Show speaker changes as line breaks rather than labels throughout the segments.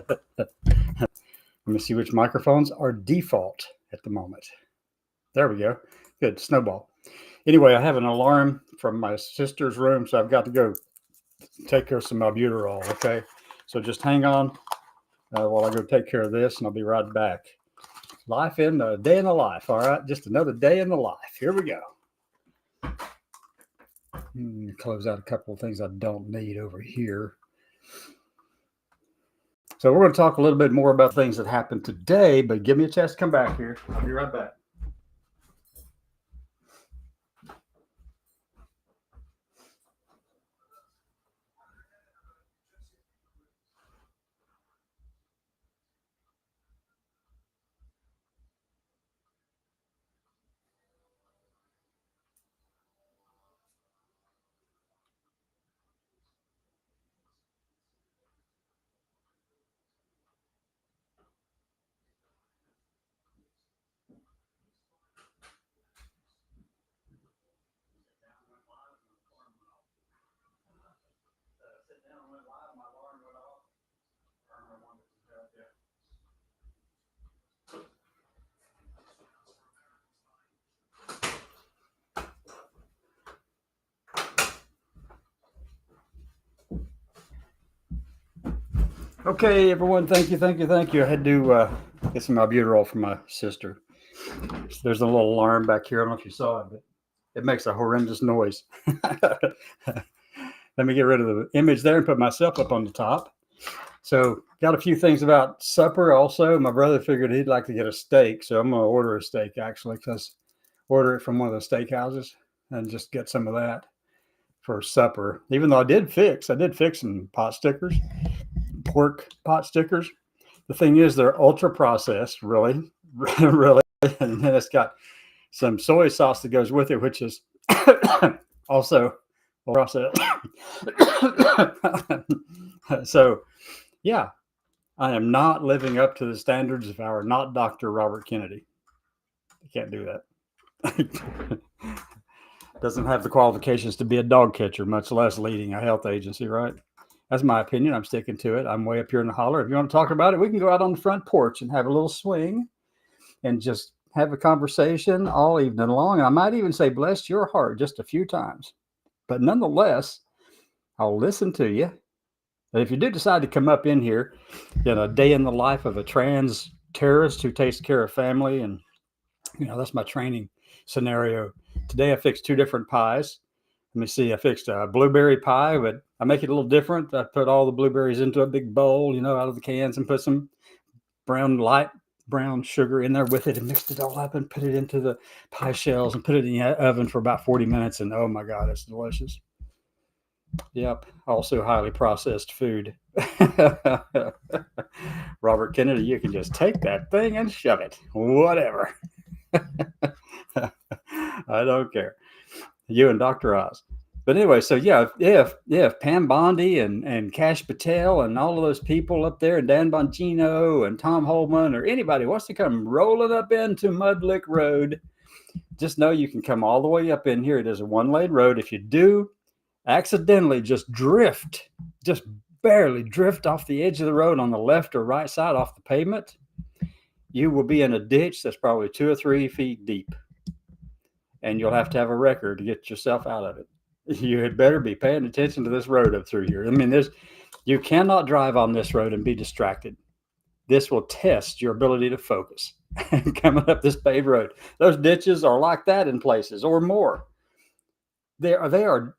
Let me see which microphones are default at the moment. There we go. Good. Snowball. Anyway, I have an alarm from my sister's room, so I've got to go take care of some albuterol, okay? So just hang on while I go take care of this, and I'll be right back. Life in the day in the life, all right? Just another day in the life. Here we go. Close out a couple of things I don't need over here. So we're going to talk a little bit more about things that happened today, but give me a chance to come back here. I'll be right back. Okay, everyone, thank you. I had to get some albuterol from my sister. There's a little alarm back here. I don't know if you saw it, but it makes a horrendous noise. Let me get rid of the image there and put myself up on the top. So got a few things about supper also. My brother figured he'd like to get a steak, so I'm going to order a steak actually, because order it from one of the steakhouses and just get some of that for supper. Even though I did fix some pot stickers, pork pot stickers. The thing is, they're ultra processed, really, really, and then it's got some soy sauce that goes with it, which is also processed. So, yeah, I am not living up to the standards if I were not Dr. Robert Kennedy. I can't do that. Doesn't have the qualifications to be a dog catcher, much less leading a health agency, right? That's my opinion. I'm sticking to it. I'm way up here in the holler. If you want to talk about it, we can go out on the front porch and have a little swing and just have a conversation all evening long. And I might even say, bless your heart, just a few times. But nonetheless, I'll listen to you. And if you do decide to come up in here, a day in the life of a trans terrorist who takes care of family, and that's my training scenario. Today I fixed 2 different pies. Let me see. I fixed a blueberry pie, but I make it a little different. I put all the blueberries into a big bowl, out of the cans, and put some light brown sugar in there with it, and mixed it all up and put it into the pie shells and put it in the oven for about 40 minutes. And oh my God, it's delicious. Yep. Also highly processed food. Robert Kennedy, you can just take that thing and shove it. Whatever. I don't care. You and Dr. Oz. But anyway, so if Pam Bondi and Cash Patel and all of those people up there, and Dan Bongino and Tom Holman or anybody wants to come rolling up into Mudlick Road, just know you can come all the way up in here. It is a 1-lane road. If you do accidentally just barely drift off the edge of the road on the left or right side off the pavement, you will be in a ditch that's probably 2 or 3 feet deep. And you'll have to have a record to get yourself out of it. You had better be paying attention to this road up through here. I mean, you cannot drive on this road and be distracted. This will test your ability to focus coming up this paved road. Those ditches are like that in places or more. They are,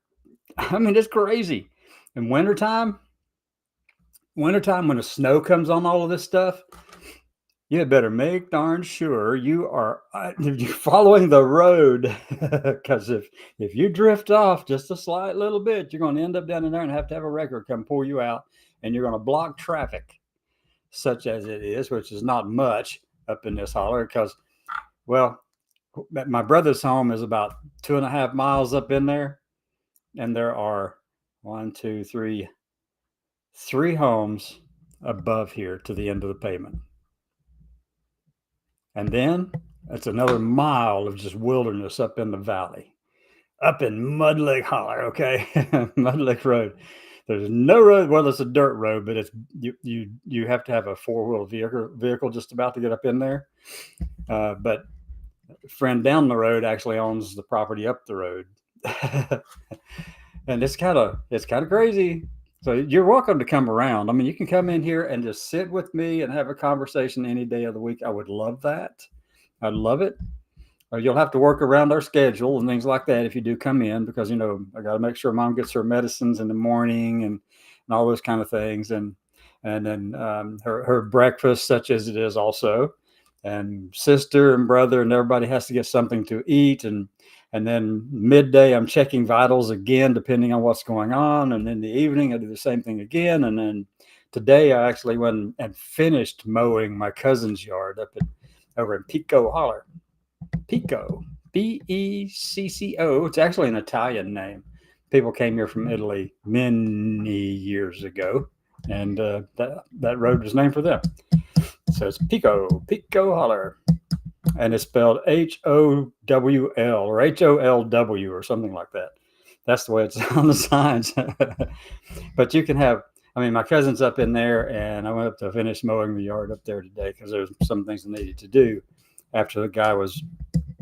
I mean, it's crazy. In wintertime, when the snow comes on all of this stuff, you better make darn sure you're following the road, because if you drift off just a slight little bit, you're going to end up down in there and have to have a wrecker come pull you out, and you're going to block traffic, such as it is, which is not much up in this holler, because, well, my brother's home is about 2.5 miles up in there, and there are 3 homes above here to the end of the pavement. And then it's another mile of just wilderness up in the valley, up in Mudlick Holler, okay? Mudlick Road. There's no road. Well, it's a dirt road, but it's you have to have a 4-wheel vehicle just about to get up in there. But a friend down the road actually owns the property up the road. And it's kind of crazy. So you're welcome to come around. I mean, you can come in here and just sit with me and have a conversation any day of the week. I would love that. I'd love it. Or you'll have to work around our schedule and things like that if you do come in, because, you know, I got to make sure mom gets her medicines in the morning and all those kind of things. And then her breakfast, such as it is also. And sister and brother and everybody has to get something to eat. And then midday, I'm checking vitals again, depending on what's going on. And in the evening, I do the same thing again. And then today, I actually went and finished mowing my cousin's yard over in Pico Holler. Pico, Becco. It's actually an Italian name. People came here from Italy many years ago, and that road was named for them. So it's Pico Holler. And it's spelled HOWL or HOLW or something like that. That's the way it's on the signs. But you can have, I mean, my cousin's up in there, and I went up to finish mowing the yard up there today because there's some things I needed to do after the guy was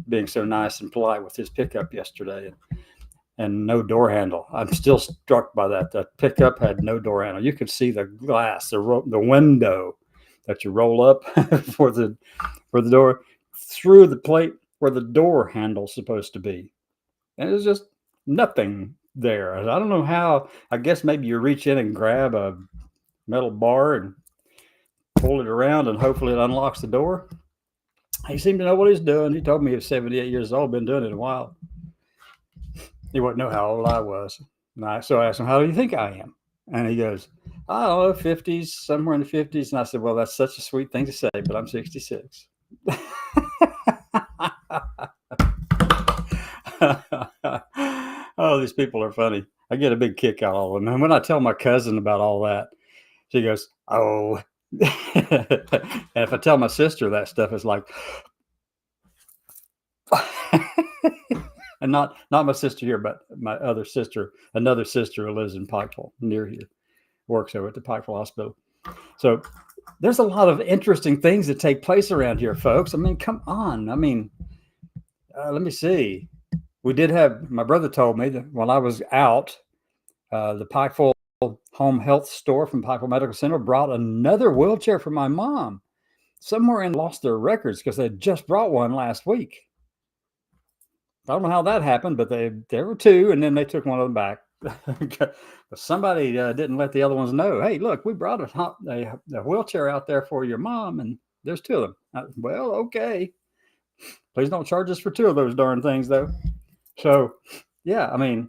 being so nice and polite with his pickup yesterday. And no door handle. I'm still struck by that. That pickup had no door handle. You could see the glass, the window that you roll up for the door, through the plate where the door handle's supposed to be. And there's just nothing there. I don't know how. I guess maybe you reach in and grab a metal bar and pull it around, and hopefully it unlocks the door. He seemed to know what he's doing. He told me he was 78 years old, been doing it a while. He wouldn't know how old I was. So I asked him, how do you think I am? And he goes, I don't know, 50s, somewhere in the 50s. And I said, well, that's such a sweet thing to say, but I'm 66. Oh, these people are funny. I get a big kick out of all of them. And when I tell my cousin about all that, she goes, oh. And if I tell my sister that stuff, it's like, and not my sister here, but my other sister, another sister who lives in Pikeville near here, works over at the Pikeville Hospital. So there's a lot of interesting things that take place around here, folks. I mean, come on. I mean, let me see. We did have, my brother told me that while I was out, the Pikeville Home Health Store from Pikeville Medical Center brought another wheelchair for my mom. Somewhere in lost their records because they just brought one last week. I don't know how that happened, but there were two, and then they took one of them back. But somebody didn't let the other ones know. Hey, look, we brought a wheelchair out there for your mom, and there's two of them. Well, okay. Please don't charge us for two of those darn things, though. So, yeah, I mean,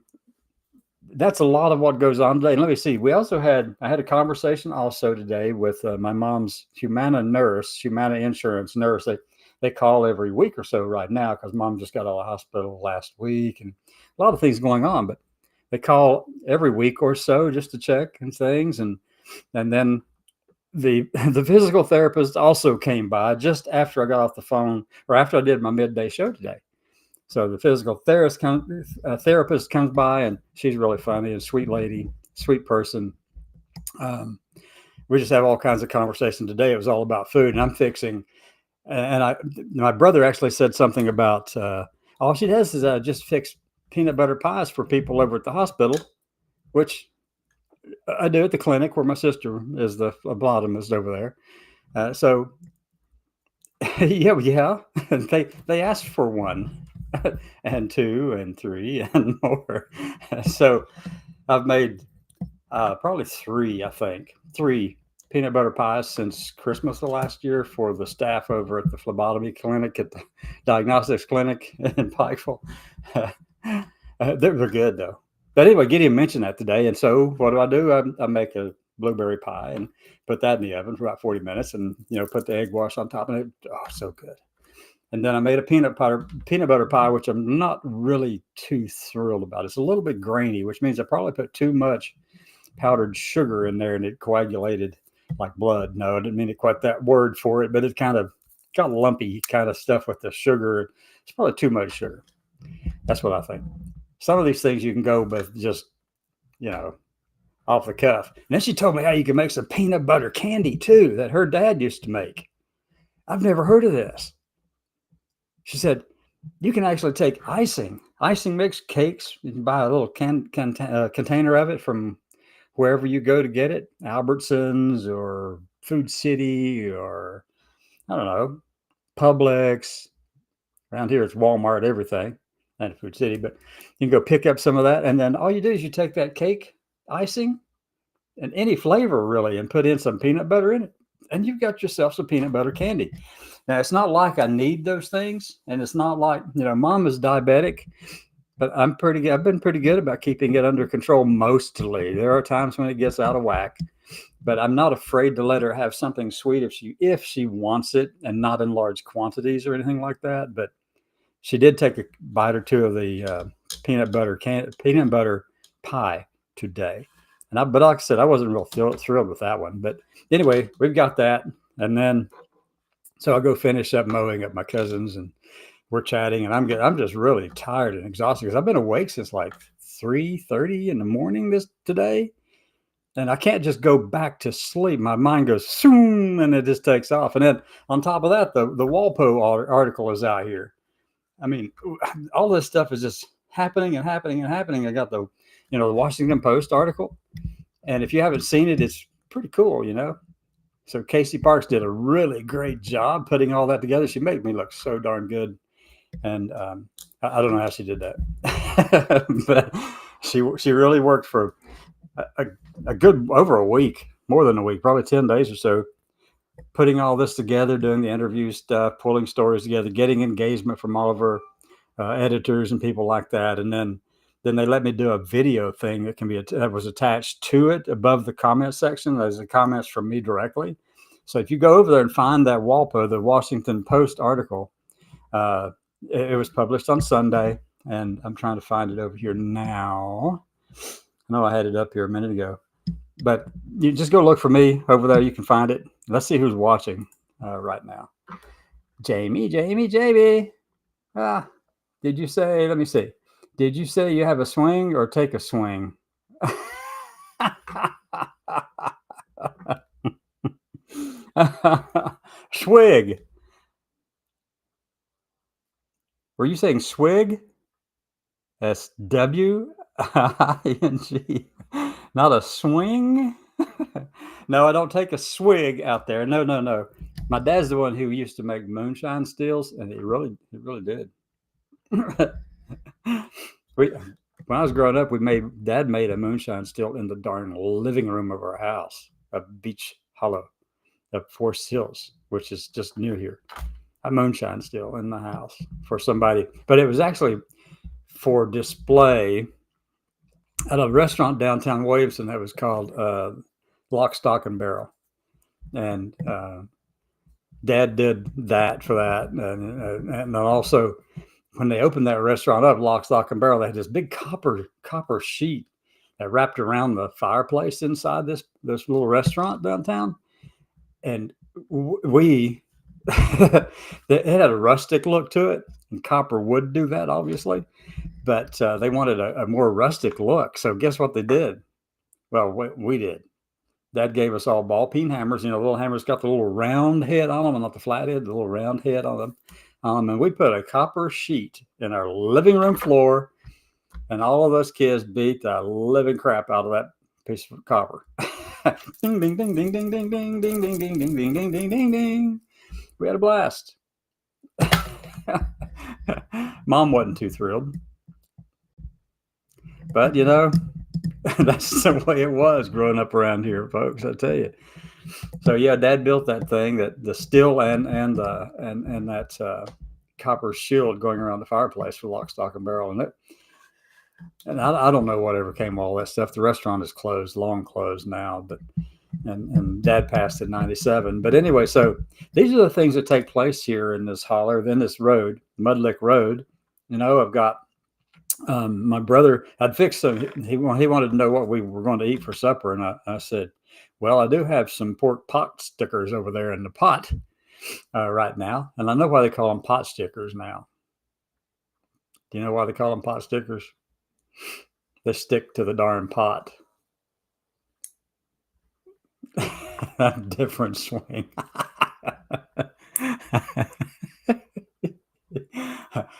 that's a lot of what goes on today. And let me see. I had a conversation also today with my mom's Humana insurance nurse. They call every week or so right now because mom just got out of the hospital last week and a lot of things going on. But they call every week or so just to check and things. And then the physical therapist also came by just after I got off the phone or after I did my midday show today. So the physical therapist comes by, and she's really funny, a sweet lady, sweet person. We just have all kinds of conversation today. It was all about food, and I'm fixing. And my brother actually said something about all she does is just fix peanut butter pies for people over at the hospital, which I do at the clinic where my sister is the phlebotomist over there. So yeah, they asked for one. And two and three and more. So I've made probably three peanut butter pies since Christmas of last year for the staff over at the phlebotomy clinic at the diagnostics clinic in Pikeville. They're good though. But anyway, Gideon mentioned that today. And so what do? I make a blueberry pie and put that in the oven for about 40 minutes and, put the egg wash on top of it. Oh, so good. And then I made a peanut butter pie, which I'm not really too thrilled about. It's a little bit grainy, which means I probably put too much powdered sugar in there and it coagulated like blood. No, I didn't mean to quite that word for it, but it kind of got lumpy kind of stuff with the sugar. It's probably too much sugar. That's what I think. Some of these things you can go with just, off the cuff. And then she told me how you can make some peanut butter candy too that her dad used to make. I've never heard of this. She said, you can actually take icing mix cakes. You can buy a little container of it from wherever you go to get it, Albertsons or Food City or, I don't know, Publix. Around here it's Walmart, everything, and Food City. But you can go pick up some of that. And then all you do is you take that cake icing and any flavor really and put in some peanut butter in it. And you've got yourself some peanut butter candy. Now, it's not like I need those things. And it's not like, mom is diabetic, but I've been pretty good about keeping it under control mostly. There are times when it gets out of whack, but I'm not afraid to let her have something sweet if she wants it and not in large quantities or anything like that. But she did take a bite or two of the peanut butter pie today. But like I said, I wasn't real thrilled with that one. But anyway, we've got that. And then, so I'll go finish up mowing at my cousin's and we're chatting. And I'm just really tired and exhausted because I've been awake since like 3:30 in the morning today. And I can't just go back to sleep. My mind goes zoom and it just takes off. And then on top of that, the Walpo article is out here. I mean, all this stuff is just happening and happening and happening. I got the Washington Post article. And if you haven't seen it, it's pretty cool, So Casey Parks did a really great job putting all that together. She made me look so darn good. And I don't know how she did that. But she really worked for a good over a week, more than a week, probably 10 days or so, putting all this together, doing the interview stuff, pulling stories together, getting engagement from all of her editors and people like that. And then they let me do a video thing that was attached to it above the comment section. There's the comments from me directly. So if you go over there and find that Walpo, the Washington Post article, it was published on Sunday, and I'm trying to find it over here now. I know I had it up here a minute ago, but you just go look for me over there. You can find it. Let's see who's watching right now. Jamie. Did you say, let me see. Did you say you have a swing or take a swing? Swig. Were you saying swig? SWING? Not a swing? No, I don't take a swig out there. No. My dad's the one who used to make moonshine stills, and it really did. When I was growing up, Dad made a moonshine still in the darn living room of our house, of Beach Hollow, of Forest Hills, which is just near here. A moonshine still in the house for somebody, but it was actually for display at a restaurant downtown Williamson that was called Lock, Stock, and Barrel, and Dad did that for that, and also when they opened that restaurant up, Lock, Stock, and Barrel, they had this big copper sheet that wrapped around the fireplace inside this little restaurant downtown, and it had a rustic look to it, and copper would do that, obviously, but they wanted a more rustic look. So guess what they did? Well, we did. Dad gave us all ball peen hammers. Little hammers got the little round head on them, and not the flat head, the little round head on them. And we put a copper sheet in our living room floor, and all of those kids beat the living crap out of that piece of copper. Ding, ding, ding, ding, ding, ding, ding, ding, ding, ding, ding, ding, ding, ding, ding, ding. We had a blast. Mom wasn't too thrilled, but that's the way it was growing up around here, folks. I tell you. So yeah, Dad built that thing, that the still and that copper shield going around the fireplace for Lock, Stock, and Barrel, and I don't know whatever came of all that stuff. The restaurant is closed, long closed now, but and Dad passed in 97. But anyway, so these are the things that take place here in this holler, then this road, Mudlick Road. I've got my brother. I'd fixed some. He wanted to know what we were going to eat for supper, and I said, well, I do have some pork pot stickers over there in the pot right now, and I know why they call them pot stickers now. Do you know why they call them pot stickers? They stick to the darn pot. Different swing.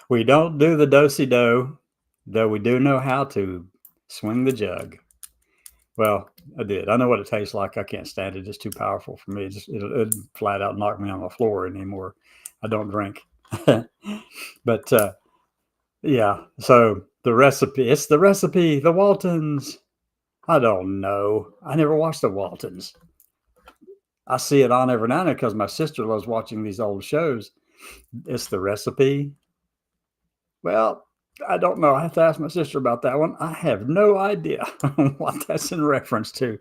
We don't do the do-si-do, though we do know how to swing the jug. Well, I did. I know what it tastes like. I can't stand it. It's too powerful for me. It'd flat out knock me on the floor anymore. I don't drink. But yeah, so the recipe, it's the recipe, the Waltons. I don't know. I never watched the Waltons. I see it on every now and then because my sister loves watching these old shows. It's the recipe. Well, I don't know. I have to ask my sister about that one. I have no idea what that's in reference to.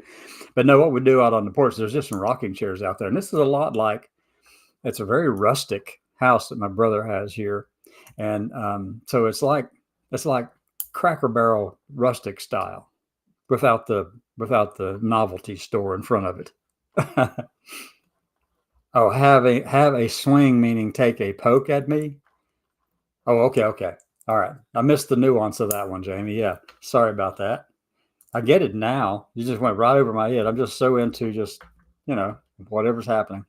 But no, what we do out on the porch, there's just some rocking chairs out there. And this is a lot like, it's a very rustic house that my brother has here. And so it's like Cracker Barrel rustic style without the novelty store in front of it. Oh, have a swing, meaning take a poke at me. Oh, okay. All right. I missed the nuance of that one, Jamie. Yeah. Sorry about that. I get it now. You just went right over my head. I'm just so into just, whatever's happening.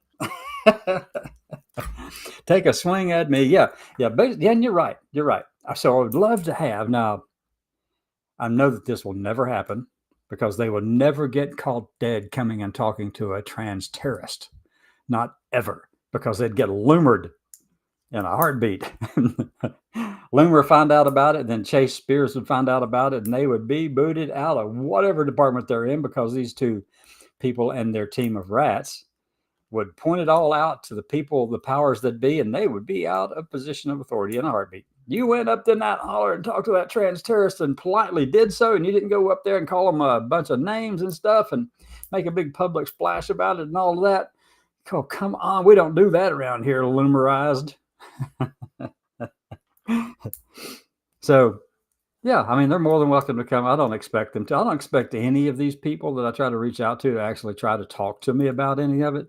Take a swing at me. Yeah. But yeah, and you're right. So I would love to have, now, I know that this will never happen because they will never get caught dead coming and talking to a trans terrorist. Not ever, because they'd get loomered in a heartbeat. Loomer would find out about it, and then Chase Spears would find out about it, and they would be booted out of whatever department they're in, because these two people and their team of rats would point it all out to the people, the powers that be, and they would be out of position of authority in a heartbeat. You went up to that holler and talked to that trans terrorist and politely did so, and you didn't go up there and call them a bunch of names and stuff and make a big public splash about it and all of that. Oh, come on. We don't do that around here, Loomerized. So, yeah, I mean, they're more than welcome to come. I don't expect them to. I don't expect any of these people that I try to reach out to actually try to talk to me about any of it,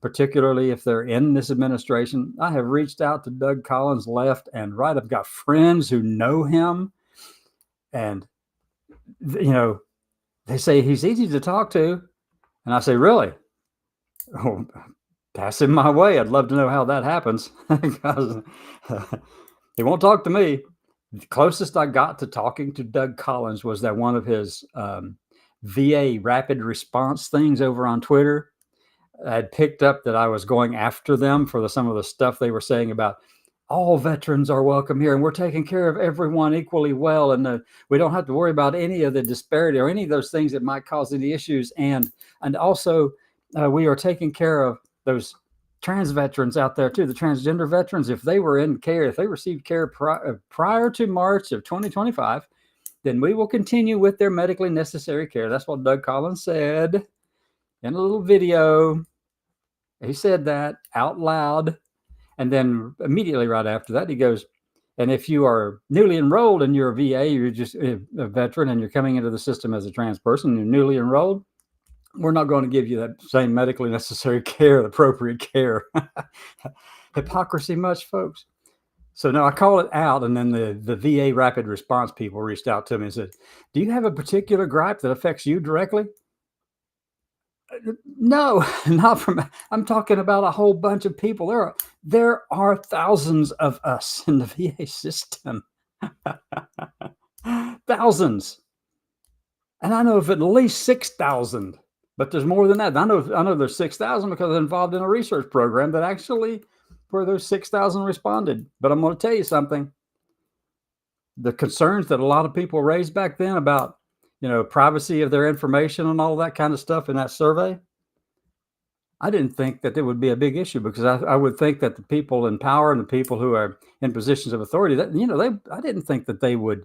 particularly if they're in this administration. I have reached out to Doug Collins left and right. I've got friends who know him, and, they say he's easy to talk to. And I say, really? Oh, pass him my way. I'd love to know how that happens, because he won't talk to me. The closest I got to talking to Doug Collins was that one of his VA rapid response things over on Twitter. I had picked up that I was going after them for some of the stuff they were saying about all veterans are welcome here, and we're taking care of everyone equally well, and we don't have to worry about any of the disparity or any of those things that might cause any issues, and also we are taking care of those trans veterans out there too, the transgender veterans. If they were in care, if they received care prior to March of 2025, then we will continue with their medically necessary care. That's what Doug Collins said in a little video. He said that out loud. And then immediately right after that, he goes, and if you are newly enrolled in your VA, you're just a veteran and you're coming into the system as a trans person, you're newly enrolled, we're not going to give you that same medically necessary care, appropriate care. Hypocrisy much, folks. So no, I call it out. And then the VA rapid response people reached out to me and said, do you have a particular gripe that affects you directly? No, not from, I'm talking about a whole bunch of people. There are thousands of us in the VA system. Thousands. And I know of at least 6,000, but there's more than that. I know there's 6,000 because I'm involved in a research program that actually, where those 6,000 responded. But I'm going to tell you something. The concerns that a lot of people raised back then about, privacy of their information and all that kind of stuff in that survey, I didn't think that it would be a big issue, because I would think that the people in power and the people who are in positions of authority, that, I didn't think that they would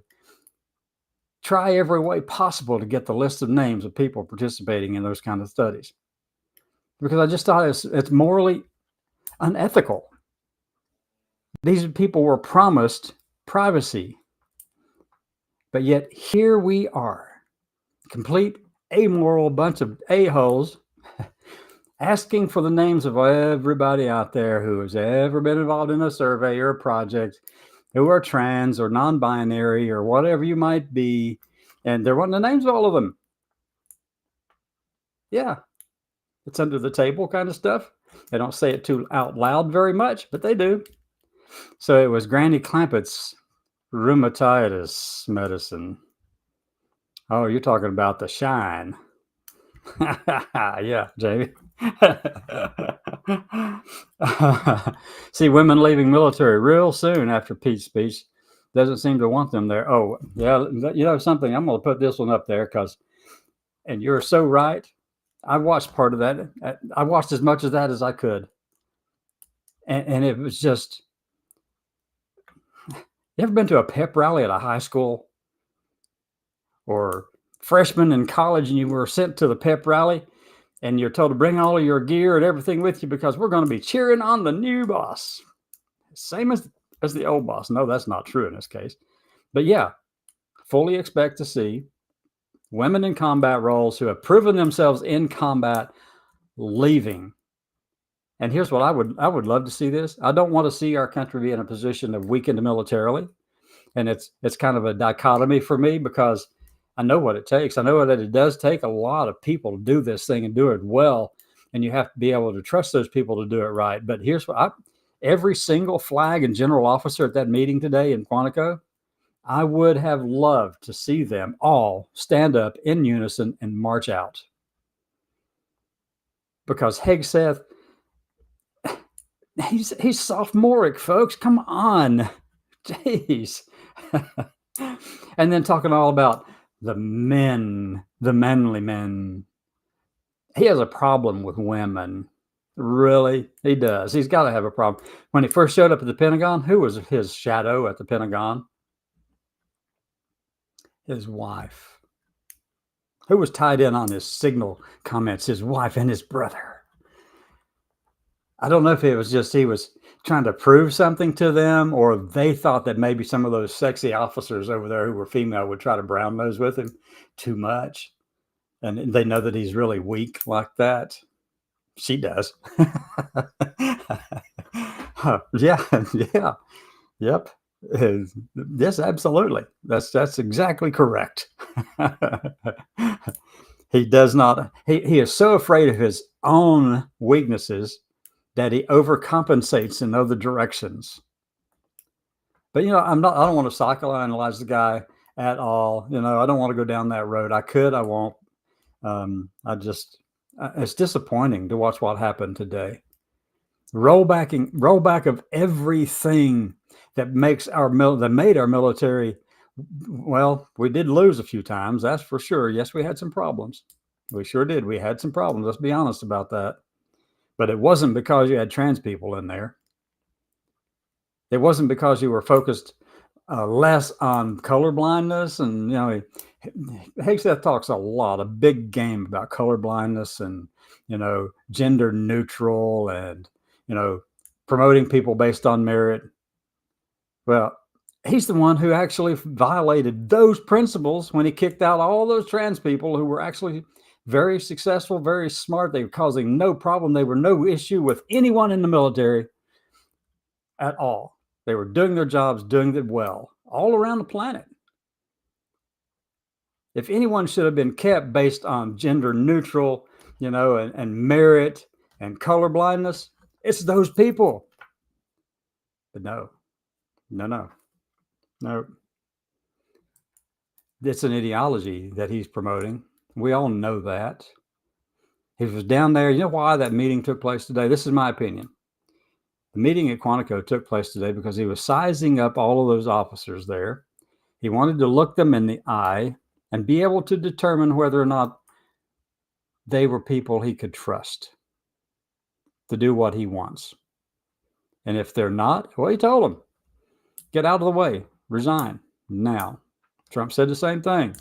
try every way possible to get the list of names of people participating in those kind of studies, because I just thought it's morally unethical. These people were promised privacy, but yet here we are, complete amoral bunch of a-holes, asking for the names of everybody out there who has ever been involved in a survey or a project, who are trans or non-binary or whatever you might be, and they're wanting the names of all of them. Yeah, It's under the table kind of stuff. They don't say it too out loud very much, but they do. So it was Granny Clampett's rheumatitis medicine. Oh, you're talking about the shine. Yeah, Jamie. See, women leaving military real soon after Pete's speech doesn't seem to want them there. Oh, yeah, you know something? I'm going to put this one up there because, and you're so right. I watched part of that. I watched as much of that as I could. And it was just, you ever been to a pep rally at a high school or freshman in college and you were sent to the pep rally and you're told to bring all of your gear and everything with you because we're going to be cheering on the new boss. Same as the old boss. No, that's not true in this case. But yeah, fully expect to see women in combat roles who have proven themselves in combat leaving. And here's what I would love to see this. I don't want to see our country be in a position of weakened militarily. And it's kind of a dichotomy for me because I know what it takes. I know that it does take a lot of people to do this thing and do it well. And you have to be able to trust those people to do it right. But here's what every single flag and general officer at that meeting today in Quantico, I would have loved to see them all stand up in unison and march out. Because Hegseth, he's sophomoric, folks. Come on. Jeez. And then talking all about the men, the manly men. He has a problem with women. Really? He does. He's got to have a problem. When he first showed up at the Pentagon, who was his shadow at the Pentagon? His wife. Who was tied in on his signal comments? His wife and his brother. I don't know if it was just he was trying to prove something to them, or they thought that maybe some of those sexy officers over there who were female would try to brown nose with him too much. And they know that he's really weak like that. She does. Yeah. Yep. Yes, absolutely. That's exactly correct. He does not, he is so afraid of his own weaknesses that he overcompensates in other directions. But, I don't want to psychoanalyze the guy at all. I don't want to go down that road. I could, I won't. It's disappointing to watch what happened today. Rollback of everything that made our military. Well, we did lose a few times, that's for sure. Yes, we had some problems. We sure did. We had some problems. Let's be honest about that. But it wasn't because you had trans people in there. It wasn't because you were focused less on color blindness. And, Hegseth talks a big game about color blindness and, gender neutral and, promoting people based on merit. Well, he's the one who actually violated those principles when he kicked out all those trans people who were actually very successful, very smart. They were causing no problem. They were no issue with anyone in the military at all. They were doing their jobs, doing it well, all around the planet. If anyone should have been kept based on gender neutral, and merit and color blindness, it's those people. But no. It's an ideology that he's promoting. We all know that. He was down there. You know why that meeting took place today? This is my opinion. The meeting at Quantico took place today because he was sizing up all of those officers there. He wanted to look them in the eye and be able to determine whether or not they were people he could trust to do what he wants. And if they're not, well, he told them, get out of the way, resign now. Trump said the same thing.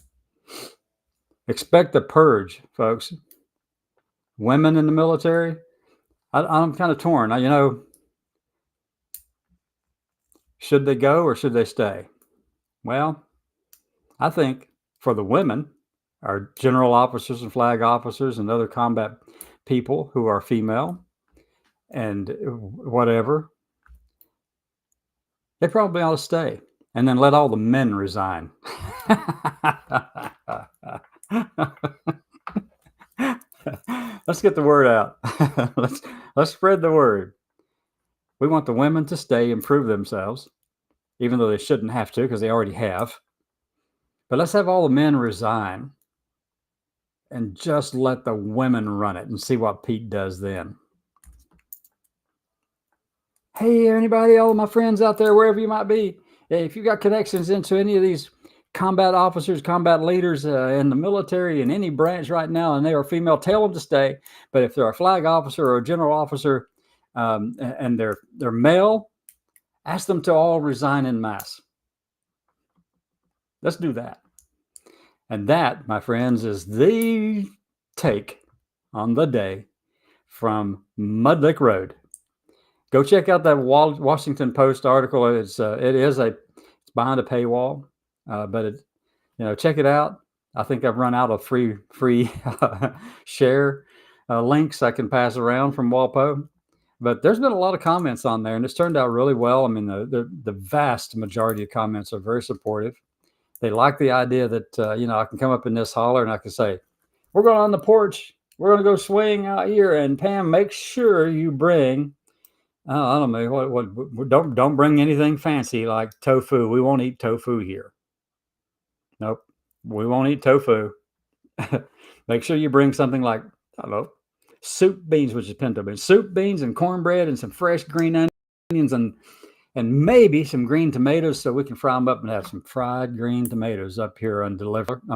Expect the purge, folks. Women in the military, I'm kind of torn. Should they go or should they stay? Well, I think for the women, our general officers and flag officers and other combat people who are female and whatever, they probably ought to stay and then let all the men resign. Let's get the word out. let's spread the word. We want the women to stay and prove themselves, even though they shouldn't have to because they already have. But let's have all the men resign and just let the women run it and see what Pete does then. Hey, anybody, all of my friends out there, wherever you might be, if you got connections into any of these combat officers, combat leaders in the military in any branch right now, and they are female, tell them to stay. But if they're a flag officer or a general officer and they're male, ask them to all resign en masse. Let's do that. And that, my friends, is the take on the day from Mudlick Road. Go check out that Washington Post article. It's behind a paywall, but check it out. I think I've run out of free share links I can pass around from WAPO. But there's been a lot of comments on there, and it's turned out really well. I mean, the vast majority of comments are very supportive. They like the idea that I can come up in this holler and I can say, "We're going on the porch. We're going to go swing out here, and Pam, make sure you bring." I don't know what. Don't bring anything fancy like tofu. We won't eat tofu here. Nope, we won't eat tofu. Make sure you bring something like, I don't know, soup beans, which is pinto beans, soup beans and cornbread and some fresh green onions and maybe some green tomatoes so we can fry them up and have some fried green tomatoes up here on Mudlick